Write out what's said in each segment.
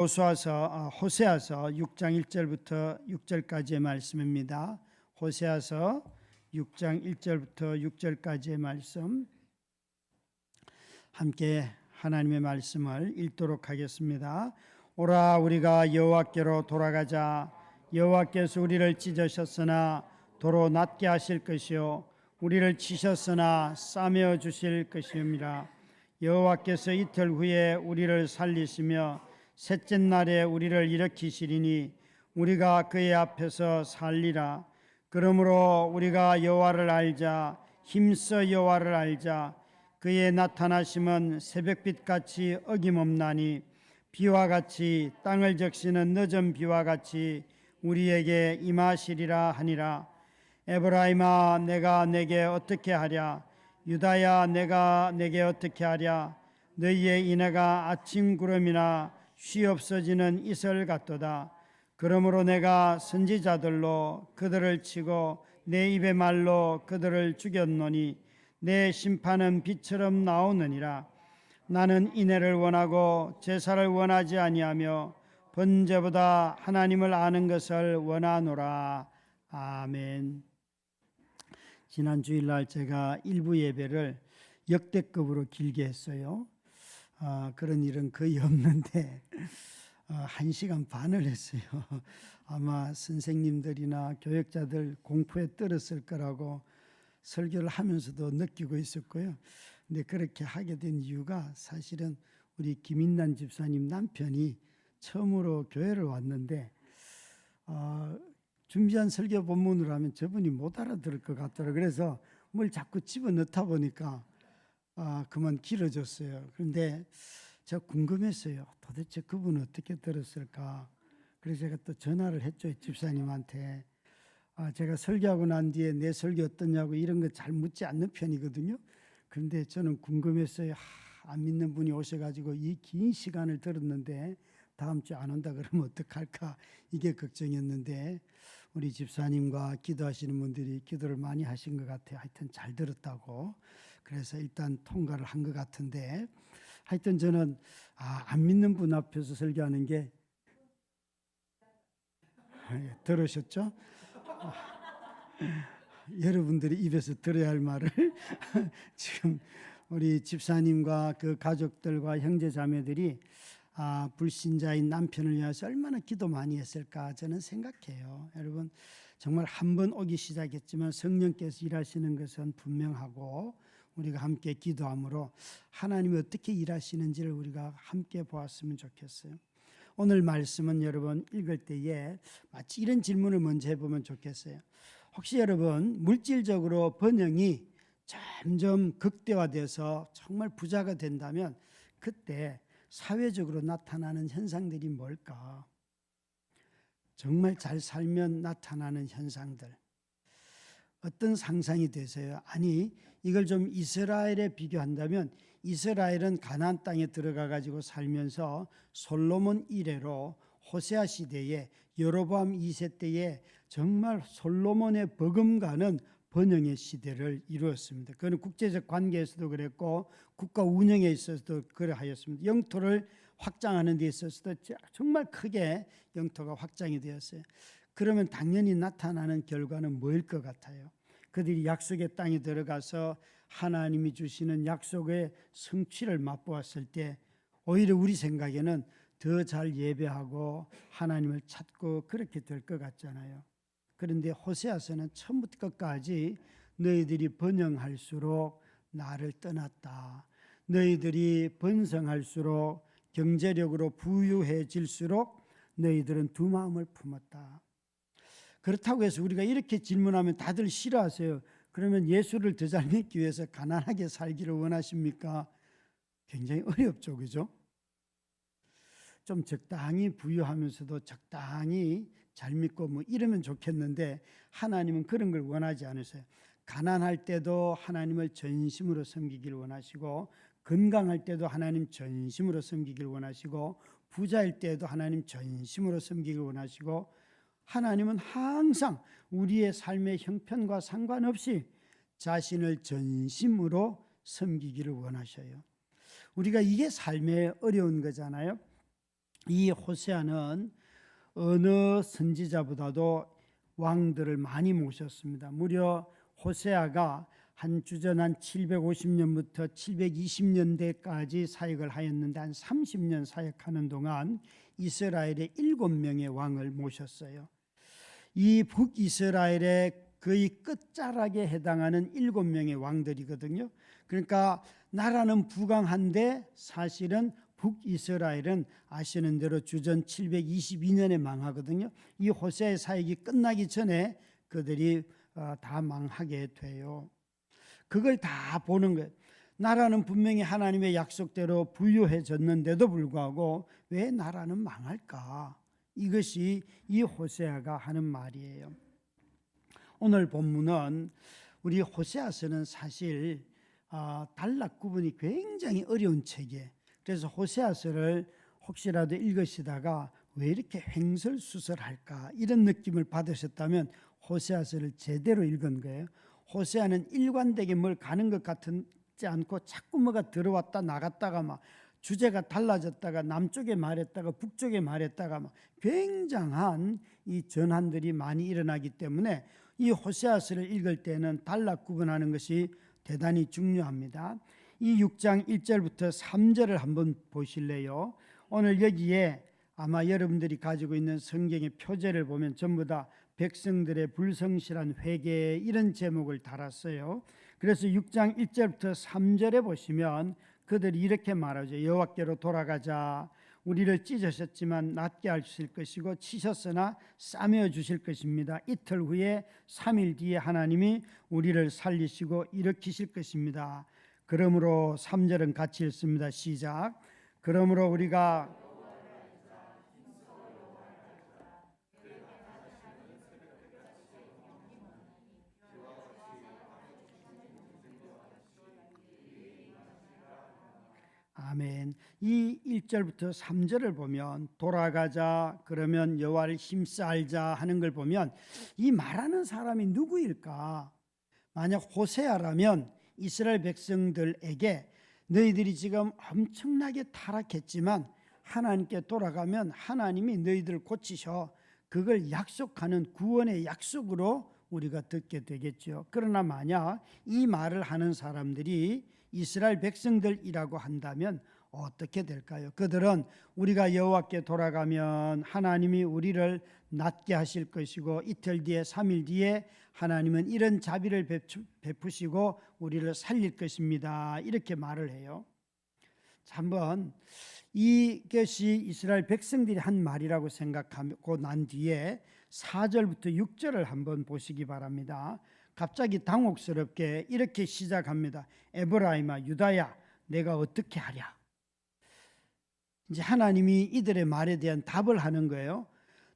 호세아서 6장 1절부터 6절까지의 말씀입니다. 호세아서 6장 1절부터 6절까지의 말씀 함께 하나님의 말씀을 읽도록 하겠습니다. 오라 우리가 여호와께로 돌아가자. 여호와께서 우리를 찢으셨으나 도로 낫게 하실 것이요 우리를 치셨으나 싸매어 주실 것이옵니다. 여호와께서 이틀 후에 우리를 살리시며 셋째 날에 우리를 일으키시리니 우리가 그의 앞에서 살리라. 그러므로 우리가 여호와를 알자. 힘써 여호와를 알자. 그의 나타나심은 새벽빛같이 어김없나니 비와 같이 땅을 적시는 늦은 비와 같이 우리에게 임하시리라 하니라. 에브라임아 내가 내게 어떻게 하랴. 유다야 내가 내게 어떻게 하랴. 너희의 인애가 아침 구름이나 쉬 없어지는 이슬 같도다. 그러므로 내가 선지자들로 그들을 치고 내 입의 말로 그들을 죽였노니 내 심판은 빛처럼 나오느니라. 나는 인애를 원하고 제사를 원하지 아니하며 번제보다 하나님을 아는 것을 원하노라. 아멘. 지난 주일날 제가 일부 예배를 역대급으로 길게 했어요. 그런 일은 거의 없는데 1시간 반을 했어요. 아마 선생님들이나 교역자들 공포에 떨었을 거라고 설교를 하면서도 느끼고 있었고요. 근데 그렇게 하게 된 이유가 사실은 우리 김인난 집사님 남편이 처음으로 교회를 왔는데 준비한 설교 본문으로 하면 저분이 못 알아들을 것 같더라고요. 그래서 뭘 자꾸 집어넣다 보니까 그만 길어졌어요. 그런데 제가 궁금했어요. 도대체 그분은 어떻게 들었을까? 그래서 제가 또 전화를 했죠. 집사님한테. 제가 설교하고 난 뒤에 내 설교 어떠냐고 이런 거 잘 묻지 않는 편이거든요. 그런데 저는 궁금했어요. 안 믿는 분이 오셔가지고 이 긴 시간을 들었는데 다음 주 안 온다 그러면 어떡할까? 이게 걱정이었는데 우리 집사님과 기도하시는 분들이 기도를 많이 하신 것 같아요. 하여튼 잘 들었다고. 그래서 일단 통과를 한 것 같은데 하여튼 저는 안 믿는 분 앞에서 설교하는 게 들으셨죠? 여러분들이 입에서 들어야 할 말을 지금 우리 집사님과 그 가족들과 형제 자매들이 불신자인 남편을 위해서 얼마나 기도 많이 했을까 저는 생각해요. 여러분 정말 한 번 오기 시작했지만 성령께서 일하시는 것은 분명하고 우리가 함께 기도함으로 하나님이 어떻게 일하시는지를 우리가 함께 보았으면 좋겠어요. 오늘 말씀은 여러분 읽을 때에 마치 이런 질문을 먼저 해보면 좋겠어요. 혹시 여러분 물질적으로 번영이 점점 극대화돼서 정말 부자가 된다면 그때 사회적으로 나타나는 현상들이 뭘까? 정말 잘 살면 나타나는 현상들 어떤 상상이 되세요? 아니 이걸 좀 이스라엘에 비교한다면 이스라엘은 가나안 땅에 들어가 가지고 살면서 솔로몬 이래로 호세아 시대에 여로보암 2세 때에 정말 솔로몬의 버금가는 번영의 시대를 이루었습니다. 그건 국제적 관계에서도 그랬고 국가 운영에 있어서도 그러하였습니다. 영토를 확장하는 데 있어서도 정말 크게 영토가 확장이 되었어요. 그러면 당연히 나타나는 결과는 뭐일 것 같아요? 그들이 약속의 땅에 들어가서 하나님이 주시는 약속의 성취를 맛보았을 때 오히려 우리 생각에는 더 잘 예배하고 하나님을 찾고 그렇게 될 것 같잖아요. 그런데 호세아서는 처음부터 끝까지 너희들이 번영할수록 나를 떠났다. 너희들이 번성할수록 경제력으로 부유해질수록 너희들은 두 마음을 품었다. 그렇다고 해서 우리가 이렇게 질문하면 다들 싫어하세요. 그러면 예수를 더 잘 믿기 위해서 가난하게 살기를 원하십니까? 굉장히 어렵죠, 그죠? 좀 적당히 부유하면서도 적당히 잘 믿고 뭐 이러면 좋겠는데 하나님은 그런 걸 원하지 않으세요. 가난할 때도 하나님을 전심으로 섬기기를 원하시고 건강할 때도 하나님 전심으로 섬기기를 원하시고 부자일 때도 하나님 전심으로 섬기기를 원하시고 하나님은 항상 우리의 삶의 형편과 상관없이 자신을 전심으로 섬기기를 원하셔요. 우리가 이게 삶의 어려운 거잖아요. 이 호세아는 어느 선지자보다도 왕들을 많이 모셨습니다. 무려 호세아가 한 주전 750년부터 720년대까지 사역을 하였는데 한 30년 사역하는 동안 이스라엘의 7명의 왕을 모셨어요. 이 북이스라엘의 거의 끝자락에 해당하는 7명의 왕들이거든요. 그러니까 나라는 부강한데 사실은 북이스라엘은 아시는 대로 주전 722년에 망하거든요. 이 호세아의 사역이 끝나기 전에 그들이 다 망하게 돼요. 그걸 다 보는 거예요. 나라는 분명히 하나님의 약속대로 부유해졌는데도 불구하고 왜 나라는 망할까? 이것이 이 호세아가 하는 말이에요. 오늘 본문은 우리 호세아서는 사실 단락 구분이 굉장히 어려운 책이에요. 그래서 호세아서를 혹시라도 읽으시다가 왜 이렇게 횡설수설할까 이런 느낌을 받으셨다면 호세아서를 제대로 읽은 거예요. 호세아는 일관되게 뭘 가는 것 같지 않고 자꾸 뭐가 들어왔다 나갔다가 막 주제가 달라졌다가 남쪽에 말했다가 북쪽에 말했다가 막 굉장한 이 전환들이 많이 일어나기 때문에 이 호세아서를 읽을 때는 단락 구분하는 것이 대단히 중요합니다. 이 6장 1절부터 3절을 한번 보실래요? 오늘 여기에 아마 여러분들이 가지고 있는 성경의 표제를 보면 전부 다 백성들의 불성실한 회개 이런 제목을 달았어요. 그래서 6장 1절부터 3절에 보시면 그들이 이렇게 말하죠. 여호와께로 돌아가자. 우리를 찢으셨지만 낫게 하실 것이고 치셨으나 싸매어 주실 것입니다. 이틀 후에 3일 뒤에 하나님이 우리를 살리시고 일으키실 것입니다. 그러므로 3절은 같이 읽습니다. 시작. 그러므로 우리가 아멘. 이 1절부터 3절을 보면 돌아가자 그러면 여호와를 힘써 알자 하는 걸 보면 이 말하는 사람이 누구일까? 만약 호세아라면 이스라엘 백성들에게 너희들이 지금 엄청나게 타락했지만 하나님께 돌아가면 하나님이 너희들을 고치셔. 그걸 약속하는 구원의 약속으로 우리가 듣게 되겠죠. 그러나 만약 이 말을 하는 사람들이 이스라엘 백성들이라고 한다면 어떻게 될까요? 그들은 우리가 여호와께 돌아가면 하나님이 우리를 낫게 하실 것이고 이틀 뒤에 3일 뒤에 하나님은 이런 자비를 베푸시고 우리를 살릴 것입니다. 이렇게 말을 해요. 자, 한번 이것이 이스라엘 백성들이 한 말이라고 생각하고 난 뒤에 4절부터 6절을 한번 보시기 바랍니다. 갑자기 당혹스럽게 이렇게 시작합니다. 에브라임아 유다야 내가 어떻게 하랴. 이제 하나님이 이들의 말에 대한 답을 하는 거예요.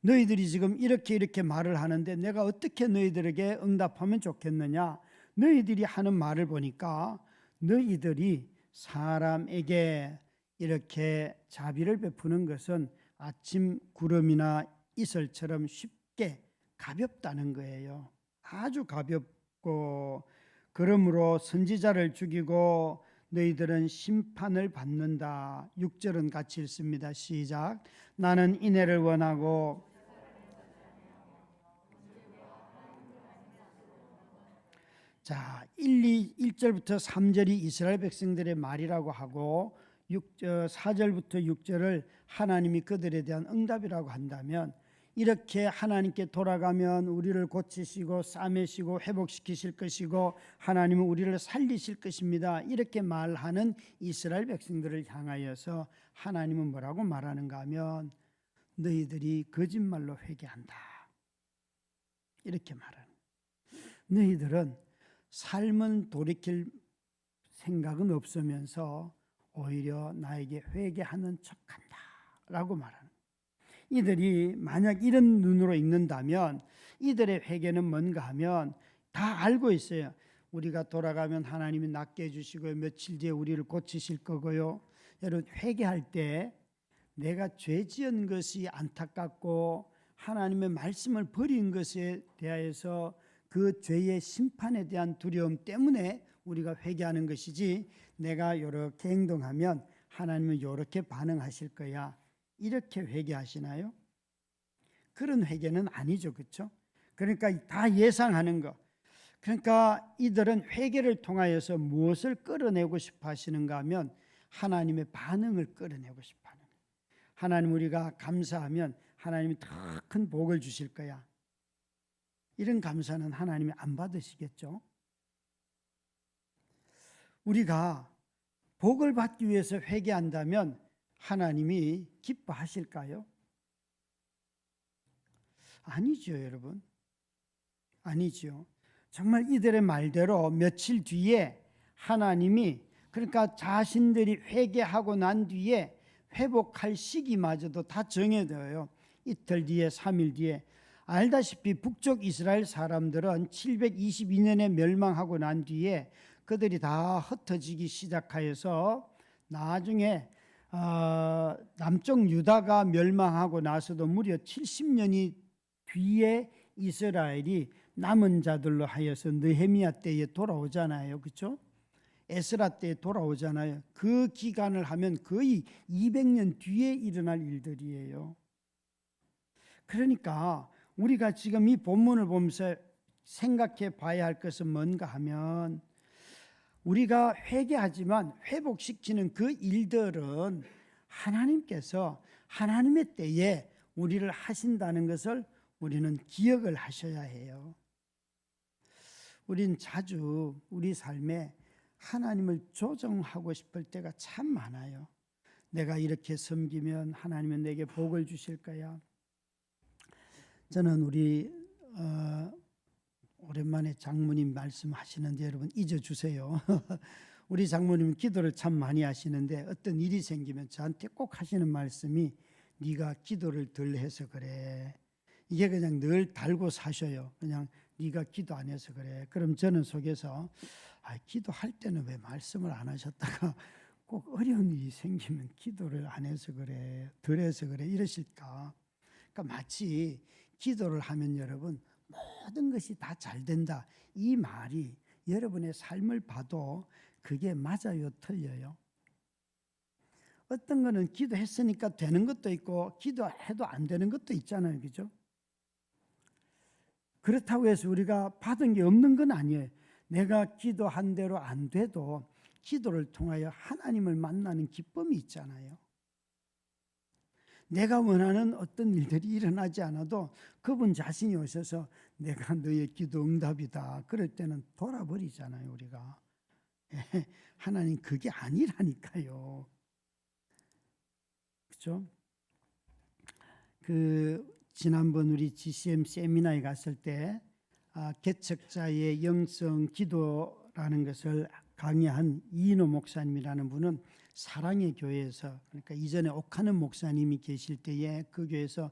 너희들이 지금 이렇게 말을 하는데 내가 어떻게 너희들에게 응답하면 좋겠느냐. 너희들이 하는 말을 보니까 너희들이 사람에게 이렇게 자비를 베푸는 것은 아침 구름이나 이슬처럼 쉽게 가볍다는 거예요. 아주 가볍고 그러므로 선지자를 죽이고 너희들은 심판을 받는다. 6절은 같이 읽습니다. 시작. 나는 인애를 원하고 자, 1절부터 3절이 이스라엘 백성들의 말이라고 하고 4절부터 6절을 하나님이 그들에 대한 응답이라고 한다면 이렇게 하나님께 돌아가면 우리를 고치시고 싸매시고 회복시키실 것이고 하나님은 우리를 살리실 것입니다. 이렇게 말하는 이스라엘 백성들을 향하여서 하나님은 뭐라고 말하는가 하면 너희들이 거짓말로 회개한다. 이렇게 말하는 너희들은 삶은 돌이킬 생각은 없으면서 오히려 나에게 회개하는 척한다 라고 말하는 이들이 만약 이런 눈으로 읽는다면 이들의 회개는 뭔가 하면 다 알고 있어요. 우리가 돌아가면 하나님이 낫게 해주시고 며칠 뒤에 우리를 고치실 거고요. 여러분 회개할 때 내가 죄 지은 것이 안타깝고 하나님의 말씀을 버린 것에 대하여서 그 죄의 심판에 대한 두려움 때문에 우리가 회개하는 것이지 내가 이렇게 행동하면 하나님은 이렇게 반응하실 거야 이렇게 회개하시나요? 그런 회개는 아니죠. 그렇죠? 그러니까 다 예상하는 거. 그러니까 이들은 회개를 통하여서 무엇을 끌어내고 싶어 하시는가 하면 하나님의 반응을 끌어내고 싶어 하는 거예요. 하나님, 우리가 감사하면 하나님이 더 큰 복을 주실 거야. 이런 감사는 하나님이 안 받으시겠죠? 우리가 복을 받기 위해서 회개한다면 하나님이 기뻐하실까요? 아니죠, 여러분. 아니죠. 정말 이들의 말대로 며칠 뒤에 하나님이, 그러니까 자신들이 회개하고 난 뒤에 회복할 시기마저도 다 정해져요. 이틀 뒤에, 3일 뒤에. 알다시피 북쪽 이스라엘 사람들은 722년에 멸망하고 난 뒤에 그들이 다 흩어지기 시작하여서 나중에 남쪽 유다가 멸망하고 나서도 무려 70년이 뒤에 이스라엘이 남은 자들로 하여서 느헤미야 때에 돌아오잖아요. 그렇죠? 에스라 때에 돌아오잖아요. 그 기간을 하면 거의 200년 뒤에 일어날 일들이에요. 그러니까 우리가 지금 이 본문을 보면서 생각해 봐야 할 것은 뭔가 하면, 우리가 회개하지만 회복시키는 그 일들은 하나님께서 하나님의 때에 우리를 하신다는 것을 우리는 기억을 하셔야 해요. 우린 자주 우리 삶에 하나님을 조정하고 싶을 때가 참 많아요. 내가 이렇게 섬기면 하나님은 내게 복을 주실 거야. 저는 우리 오랜만에 장모님 말씀하시는데 여러분 잊어주세요. 우리 장모님은 기도를 참 많이 하시는데 어떤 일이 생기면 저한테 꼭 하시는 말씀이, 네가 기도를 덜 해서 그래. 이게 그냥 늘 달고 사셔요. 그냥 네가 기도 안 해서 그래. 그럼 저는 속에서 기도할 때는 왜 말씀을 안 하셨다가 꼭 어려운 일이 생기면 기도를 안 해서 그래, 덜 해서 그래 이러실까. 그러니까 마치 기도를 하면 여러분 모든 것이 다 잘 된다, 이 말이 여러분의 삶을 봐도 그게 맞아요, 틀려요? 어떤 거는 기도했으니까 되는 것도 있고 기도해도 안 되는 것도 있잖아요. 그죠? 그렇다고 해서 우리가 받은 게 없는 건 아니에요. 내가 기도한 대로 안 돼도 기도를 통하여 하나님을 만나는 기쁨이 있잖아요. 내가 원하는 어떤 일들이 일어나지 않아도 그분 자신이 오셔서 내가 너의 기도 응답이다, 그럴 때는 돌아버리잖아요. 우리가 하나님 그게 아니라니까요. 그렇죠? 지난번 우리 GCM 세미나에 갔을 때 개척자의 영성 기도라는 것을 강의한 이인호 목사님이라는 분은 사랑의 교회에서, 그러니까 이전에 옥하는 목사님이 계실 때에 그 교회에서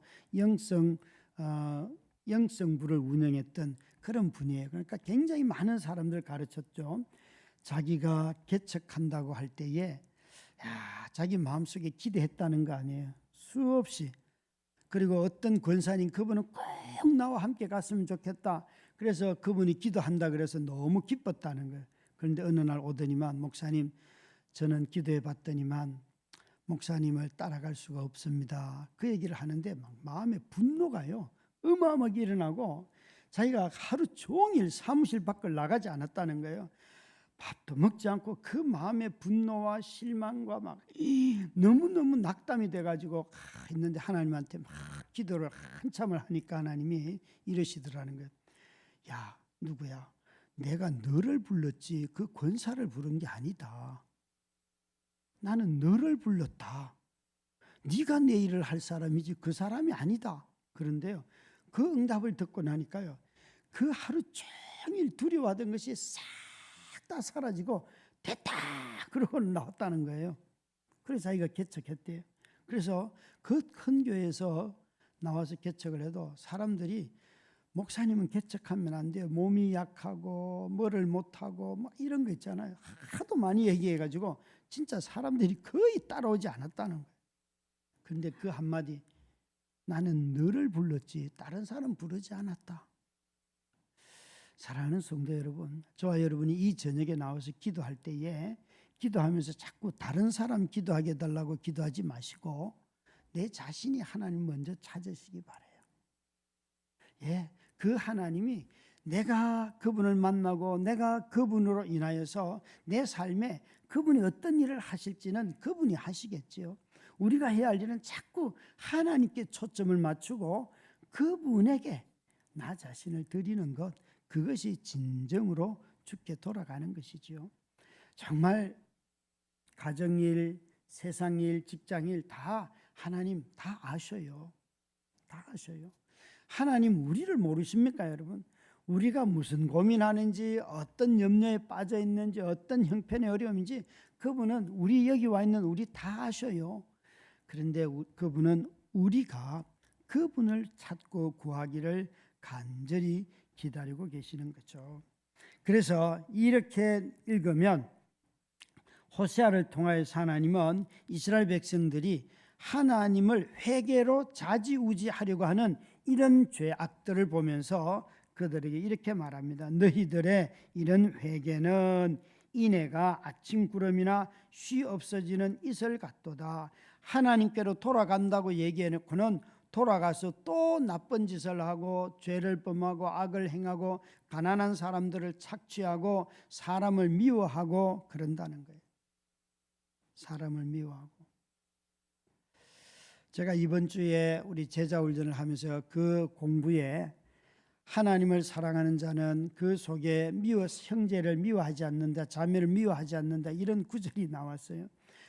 영성부를 운영했던 그런 분이에요. 그러니까 굉장히 많은 사람들 가르쳤죠. 자기가 개척한다고 할 때에 자기 마음속에 기대했다는 거 아니에요. 수없이. 그리고 어떤 권사님, 그분은 꼭 나와 함께 갔으면 좋겠다. 그래서 그분이 기도한다 그래서 너무 기뻤다는 거예요. 그런데 어느 날 오더니만, 목사님 저는 기도해 봤더니만 목사님을 따라갈 수가 없습니다, 그 얘기를 하는데 막 마음에 분노가요 어마어마하게 일어나고, 자기가 하루 종일 사무실 밖을 나가지 않았다는 거예요. 밥도 먹지 않고 그 마음의 분노와 실망과 막 너무너무 낙담이 돼가지고 있는데 하나님한테 막 기도를 한참을 하니까 하나님이 이러시더라는 거예요. 야, 누구야? 내가 너를 불렀지 그 권사를 부른 게 아니다. 나는 너를 불렀다. 네가 내 일을 할 사람이지 그 사람이 아니다. 그런데요, 그 응답을 듣고 나니까요, 그 하루 종일 두려워하던 것이 싹 다 사라지고 됐다 그러고 나왔다는 거예요. 그래서 자기가 개척했대요. 그래서 그 큰 교회에서 나와서 개척을 해도 사람들이, 목사님은 개척하면 안 돼요, 몸이 약하고 뭐를 못하고 뭐 이런 거 있잖아요. 하도 많이 얘기해가지고 진짜 사람들이 거의 따라오지 않았다는 거예요. 그런데 그 한마디, 나는 너를 불렀지 다른 사람 부르지 않았다. 사랑하는 성도 여러분, 저와 여러분이 이 저녁에 나와서 기도할 때에 기도하면서 자꾸 다른 사람 기도하게 해달라고 기도하지 마시고 내 자신이 하나님 먼저 찾으시기 바라요. 예, 그 하나님이 내가 그분을 만나고 내가 그분으로 인하여서 내 삶에 그분이 어떤 일을 하실지는 그분이 하시겠지요. 우리가 해야 할 일은 자꾸 하나님께 초점을 맞추고 그분에게 나 자신을 드리는 것, 그것이 진정으로 주께 돌아가는 것이지요. 정말 가정일, 세상일, 직장일 다 하나님 다 아셔요. 다 아셔요. 하나님 우리를 모르십니까, 여러분? 우리가 무슨 고민하는지, 어떤 염려에 빠져 있는지, 어떤 형편의 어려움인지 그분은 우리 여기 와 있는 우리 다 아셔요. 그런데 그분은 우리가 그분을 찾고 구하기를 간절히 기다리고 계시는 거죠. 그래서 이렇게 읽으면 호세아를 통하여서 하나님은 이스라엘 백성들이 하나님을 회개로 좌지우지하려고 하는 이런 죄악들을 보면서 그들에게 이렇게 말합니다. 너희들의 이런 회개는 이내가 아침 구름이나 쉬 없어지는 이슬 같도다. 하나님께로 돌아간다고 얘기해놓고는 돌아가서 또 나쁜 짓을 하고 죄를 범하고 악을 행하고 가난한 사람들을 착취하고 사람을 미워하고 그런다는 거예요. 사람을 미워하고. 제가 이번 주에 우리 제자 훈련을 하면서 그 공부에 하나님을 사랑하는 자는 그 속에 형제를 미워하지 않는다, 자매를 미워하지 않는다, 이런 구절이 나왔어요.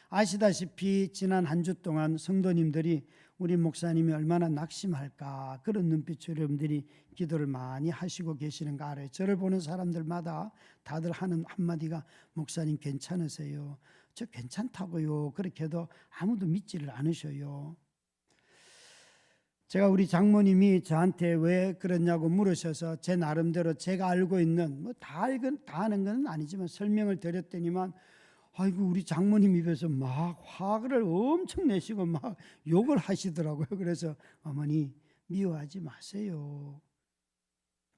아시다시피 지난 한 주 동안 성도님들이 우리 목사님이 얼마나 낙심할까 그런 눈빛으로 여러분들이 기도를 많이 하시고 계시는 거 알아요. 저를 보는 사람들마다 다들 하는 한마디가 목사님 괜찮으세요? 저 괜찮다고요. 그렇게 해도 아무도 믿지를 않으셔요. 제가 우리 장모님이 저한테 왜 그러냐고 물으셔서 제 나름대로 제가 알고 있는 다 아는 건 아니지만 설명을 드렸더니만 아이고 우리 장모님 입에서 막 화를 엄청 내시고 막 욕을 하시더라고요. 그래서 어머니 미워하지 마세요.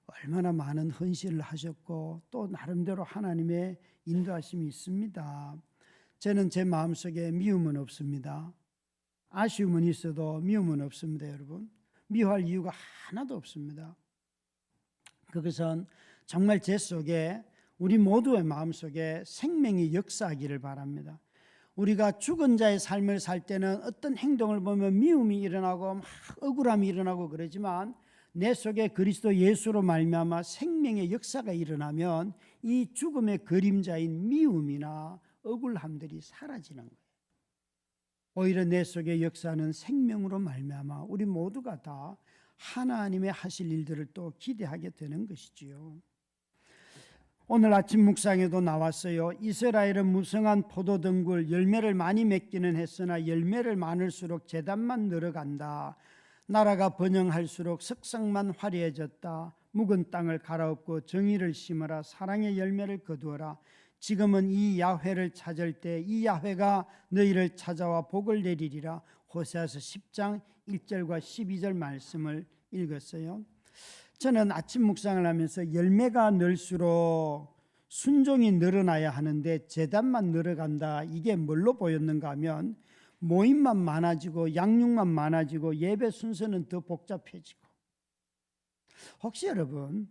얼마나 많은 헌신을 하셨고 또 나름대로 하나님의 인도하심이 있습니다. 저는 제 마음속에 미움은 없습니다. 아쉬움은 있어도 미움은 없습니다, 여러분. 미워할 이유가 하나도 없습니다. 그것은 정말 제 속에 우리 모두의 마음속에 생명이 역사하기를 바랍니다. 우리가 죽은 자의 삶을 살 때는 어떤 행동을 보면 미움이 일어나고 막 억울함이 일어나고 그러지만 내 속에 그리스도 예수로 말미암아 생명의 역사가 일어나면 이 죽음의 그림자인 미움이나 억울함들이 사라지는 거예요. 오히려 내 속의 역사는 생명으로 말미암아 우리 모두가 다 하나님의 하실 일들을 또 기대하게 되는 것이지요. 오늘 아침 묵상에도 나왔어요. 이스라엘은 무성한 포도등굴 열매를 많이 맺기는 했으나 열매를 많을수록 재단만 늘어간다. 나라가 번영할수록 석상만 화려해졌다. 묵은 땅을 갈아엎고 정의를 심어라. 사랑의 열매를 거두어라. 지금은 이 야훼를 찾을 때 이 야훼가 너희를 찾아와 복을 내리리라. 호세아서 10장 1절과 12절 말씀을 읽었어요. 저는 아침 묵상을 하면서 열매가 늘수록 순종이 늘어나야 하는데 재단만 늘어간다. 이게 뭘로 보였는가 하면 모임만 많아지고 양육만 많아지고 예배 순서는 더 복잡해지고. 혹시 여러분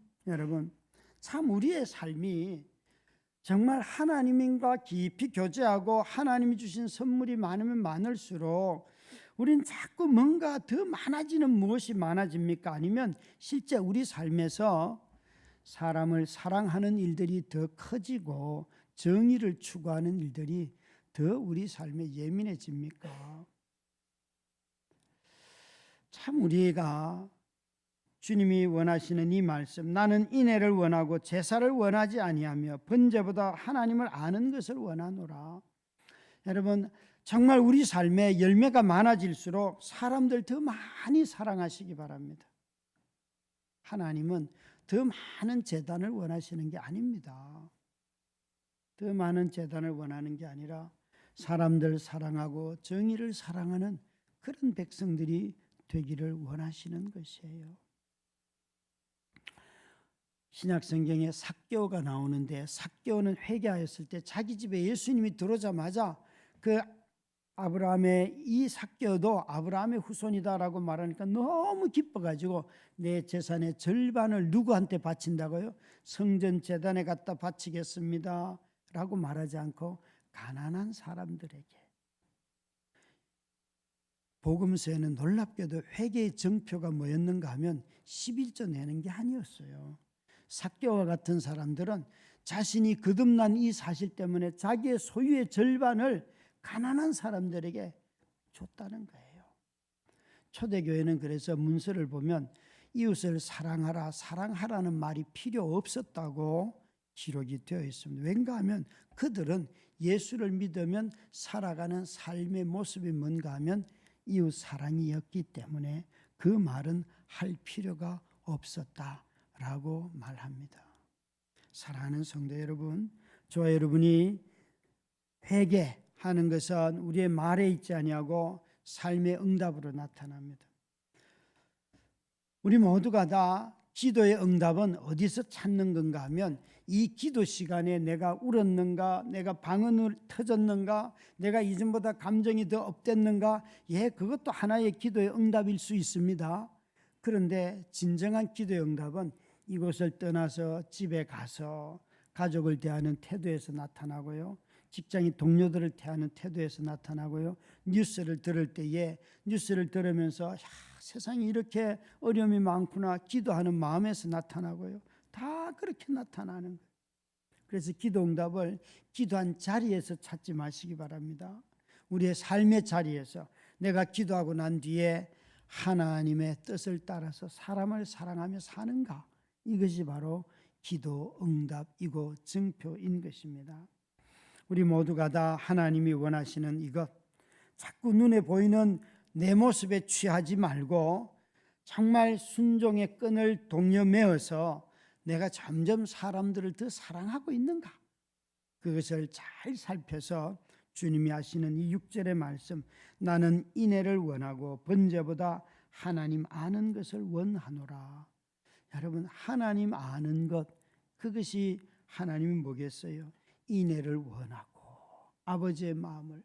참 우리의 삶이 정말 하나님과 깊이 교제하고 하나님이 주신 선물이 많으면 많을수록 우린 자꾸 뭔가 더 많아지는 무엇이 많아집니까? 아니면 실제 우리 삶에서 사람을 사랑하는 일들이 더 커지고 정의를 추구하는 일들이 더 우리 삶에 예민해집니까? 참 우리가 주님이 원하시는 이 말씀, 나는 인애를 원하고 제사를 원하지 아니하며 번제보다 하나님을 아는 것을 원하노라. 여러분 정말 우리 삶에 열매가 많아질수록 사람들 더 많이 사랑하시기 바랍니다. 하나님은 더 많은 제단을 원하시는 게 아닙니다. 더 많은 제단을 원하는 게 아니라 사람들 사랑하고 정의를 사랑하는 그런 백성들이 되기를 원하시는 것이에요. 신약 성경에 삭개오가 나오는데 삭개오는 회개하였을 때 자기 집에 예수님이 들어오자마자 그 아브라함의 이 삭개오도 아브라함의 후손이다라고 말하니까 너무 기뻐가지고 내 재산의 절반을 누구한테 바친다고요? 성전 제단에 갖다 바치겠습니다 라고 말하지 않고 가난한 사람들에게. 복음서에는 놀랍게도 회개의 정표가 뭐였는가 하면 11조 내는 게 아니었어요. 삭개오와 같은 사람들은 자신이 거듭난 이 사실 때문에 자기의 소유의 절반을 가난한 사람들에게 줬다는 거예요. 초대교회는 그래서 문서를 보면 이웃을 사랑하라, 사랑하라는 말이 필요 없었다고 기록이 되어 있습니다. 왠가 하면 그들은 예수를 믿으면 살아가는 삶의 모습이 뭔가 하면 이웃 사랑이었기 때문에 그 말은 할 필요가 없었다라고 말합니다. 사랑하는 성도 여러분, 저와 여러분이 회개하는 것은 우리의 말에 있지 아니하고 삶의 응답으로 나타납니다. 우리 모두가 다 기도의 응답은 어디서 찾는 건가 하면 이 기도 시간에 내가 울었는가, 내가 방언을 터졌는가, 내가 이전보다 감정이 더 업됐는가, 그것도 하나의 기도의 응답일 수 있습니다. 그런데 진정한 기도의 응답은 이곳을 떠나서 집에 가서 가족을 대하는 태도에서 나타나고요, 직장인 동료들을 대하는 태도에서 나타나고요, 뉴스를 들을 때에 뉴스를 들으면서 세상에 이렇게 어려움이 많구나 기도하는 마음에서 나타나고요, 다 그렇게 나타나는 거예요. 그래서 기도 응답을 기도한 자리에서 찾지 마시기 바랍니다. 우리의 삶의 자리에서 내가 기도하고 난 뒤에 하나님의 뜻을 따라서 사람을 사랑하며 사는가, 이것이 바로 기도 응답이고 증표인 것입니다. 우리 모두가 다 하나님이 원하시는 이것, 자꾸 눈에 보이는 내 모습에 취하지 말고 정말 순종의 끈을 동여매어서 내가 점점 사람들을 더 사랑하고 있는가, 그것을 잘 살펴서 주님이 하시는 이 6절의 말씀, 나는 인애를 원하고 번제보다 하나님 아는 것을 원하노라. 여러분, 하나님 아는 것, 그것이 하나님이 뭐겠어요? 인애를 원하고 아버지의 마음을,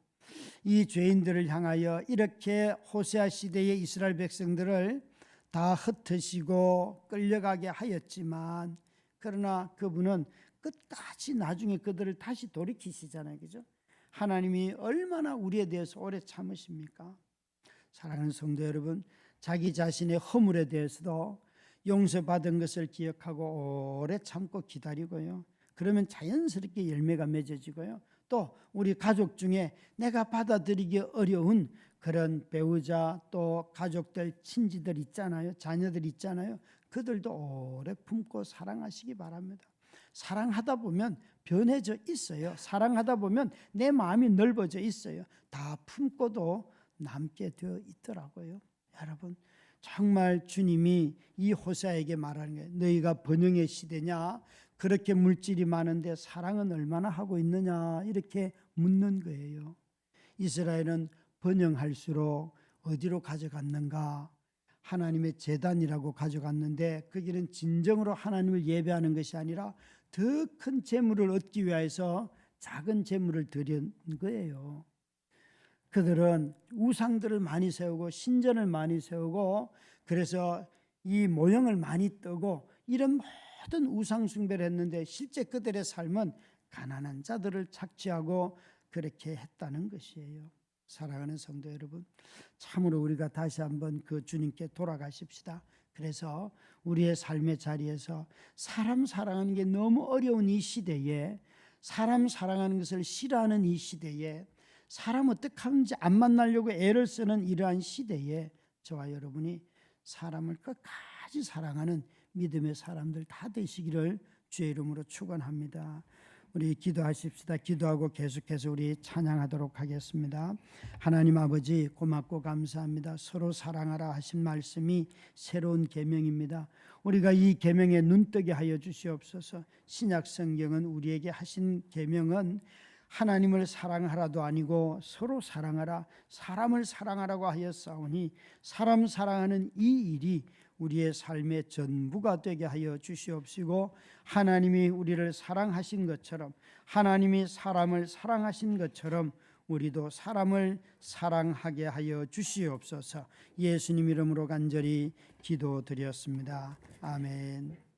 이 죄인들을 향하여 이렇게 호세아 시대의 이스라엘 백성들을 다 흩으시고 끌려가게 하였지만, 그러나 그분은 끝까지 나중에 그들을 다시 돌이키시잖아요. 그죠? 하나님이 얼마나 우리에 대해서 오래 참으십니까? 사랑하는 성도 여러분, 자기 자신의 허물에 대해서도 용서받은 것을 기억하고 오래 참고 기다리고요, 그러면 자연스럽게 열매가 맺어지고요, 또 우리 가족 중에 내가 받아들이기 어려운 그런 배우자, 또 가족들, 친지들 있잖아요, 자녀들 있잖아요, 그들도 오래 품고 사랑하시기 바랍니다. 사랑하다 보면 변해져 있어요. 사랑하다 보면 내 마음이 넓어져 있어요. 다 품고도 남게 되어 있더라고요. 여러분, 정말 주님이 이 호세아에게 말하는 거예요. 너희가 번영의 시대냐? 그렇게 물질이 많은데 사랑은 얼마나 하고 있느냐? 이렇게 묻는 거예요. 이스라엘은 번영할수록 어디로 가져갔는가? 하나님의 제단이라고 가져갔는데 그 길은 진정으로 하나님을 예배하는 것이 아니라 더 큰 재물을 얻기 위해서 작은 재물을 드린 거예요. 그들은 우상들을 많이 세우고 신전을 많이 세우고, 그래서 이 모형을 많이 뜨고 이런 모든 우상 숭배를 했는데 실제 그들의 삶은 가난한 자들을 착취하고 그렇게 했다는 것이에요. 사랑하는 성도 여러분, 참으로 우리가 다시 한번 그 주님께 돌아가십시다. 그래서 우리의 삶의 자리에서 사람 사랑하는 게 너무 어려운 이 시대에, 사람 사랑하는 것을 싫어하는 이 시대에, 사람 어떻게 하는지 안 만나려고 애를 쓰는 이러한 시대에 저와 여러분이 사람을 끝까지 사랑하는 믿음의 사람들 다 되시기를 주의 이름으로 축원합니다. 우리 기도하십시다. 기도하고 계속해서 우리 찬양하도록 하겠습니다. 하나님 아버지, 고맙고 감사합니다. 서로 사랑하라 하신 말씀이 새로운 계명입니다. 우리가 이 계명에 눈뜨게 하여 주시옵소서. 신약 성경은 우리에게 하신 계명은 하나님을 사랑하라도 아니고 서로 사랑하라, 사람을 사랑하라고 하였사오니 사람 사랑하는 이 일이 우리의 삶의 전부가 되게 하여 주시옵시고, 하나님이 우리를 사랑하신 것처럼, 하나님이 사람을 사랑하신 것처럼 우리도 사람을 사랑하게 하여 주시옵소서. 예수님 이름으로 간절히 기도드렸습니다. 아멘.